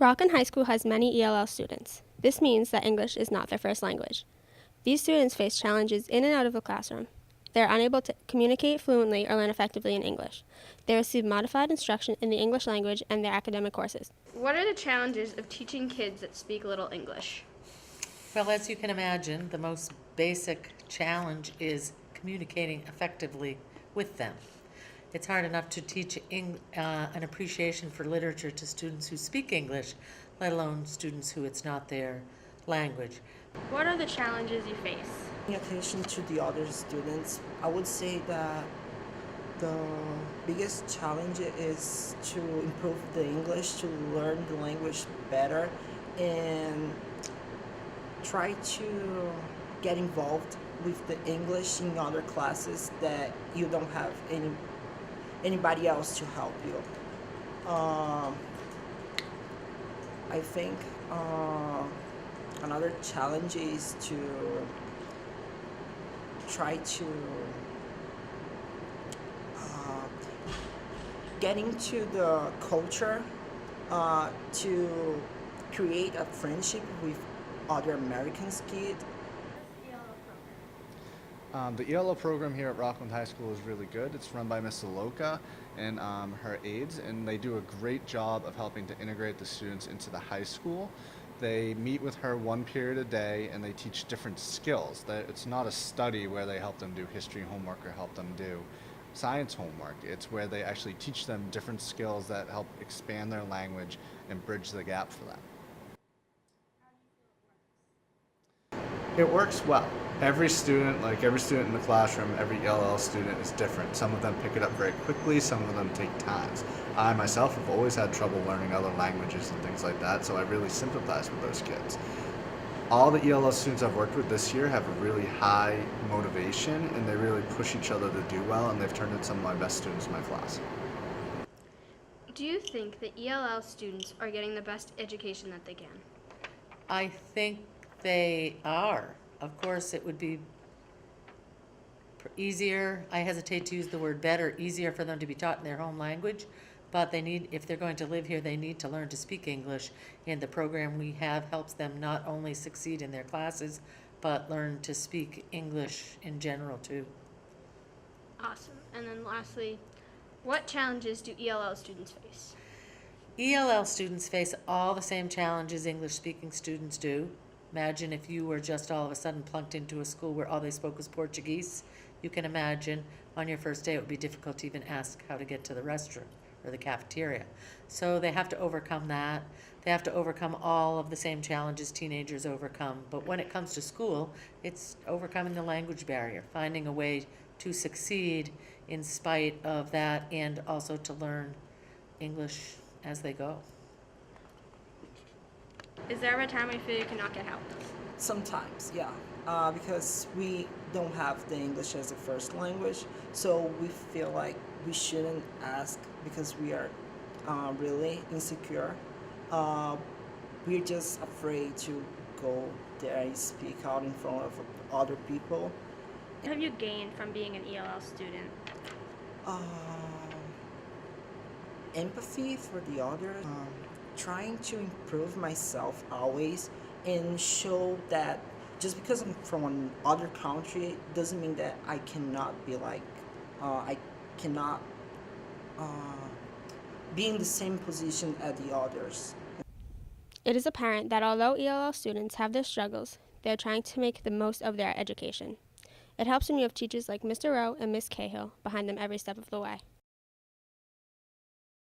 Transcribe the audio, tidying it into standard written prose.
Rockland High School has many ELL students. This means that English is not their first language. These students face challenges in and out of the classroom. They are unable to communicate fluently or learn effectively in English. They receive modified instruction in the English language and their academic courses. What are the challenges of teaching kids that speak little English? Well, as you can imagine, the most basic challenge is communicating effectively with them. It's hard enough to teach an appreciation for literature to students who speak English, let alone students who it's not their language. What are the challenges you face? In attention to the other students, I would say that the biggest challenge is to improve the English, to learn the language better, and try to get involved with the English in other classes that you don't have anybody else to help you. I think another challenge is to try to get into the culture, to create a friendship with other American kids. The ELO program here at Rockland High School is really good. It's run by Ms. Aloka and her aides, and they do a great job of helping to integrate the students into the high school. They meet with her one period a day, and they teach different skills. It's not a study where they help them do history homework or help them do science homework. It's where they actually teach them different skills that help expand their language and bridge the gap for them. It works well. Every student in the classroom, every ELL student is different. Some of them pick it up very quickly, some of them take times. I myself have always had trouble learning other languages and things like that, so I really sympathize with those kids. All the ELL students I've worked with this year have a really high motivation, and they really push each other to do well, and they've turned into some of my best students in my class. Do you think that ELL students are getting the best education that they can? I think they are. Of course, it would be easier, I hesitate to use the word better, easier for them to be taught in their home language, but they need, if they're going to live here, they need to learn to speak English, and the program we have helps them not only succeed in their classes, but learn to speak English in general too. Awesome. And then lastly, what challenges do ELL students face? ELL students face all the same challenges English-speaking students do. Imagine if you were just all of a sudden plunked into a school where all they spoke was Portuguese. You can imagine on your first day it would be difficult to even ask how to get to the restroom or the cafeteria. So they have to overcome that. They have to overcome all of the same challenges teenagers overcome. But when it comes to school, it's overcoming the language barrier, finding a way to succeed in spite of that, and also to learn English as they go. Is there ever a time when you feel you cannot get help? Sometimes, yeah, because we don't have the English as a first language, so we feel like we shouldn't ask because we are really insecure. We're just afraid to go there and speak out in front of other people. What have you gained from being an ELL student? Empathy for the other, trying to improve myself always, and show that just because I'm from another country doesn't mean that I cannot be like, I cannot be in the same position as the others. It is apparent that although ELL students have their struggles, they are trying to make the most of their education. It helps when you have teachers like Mr. Rowe and Ms. Cahill behind them every step of the way.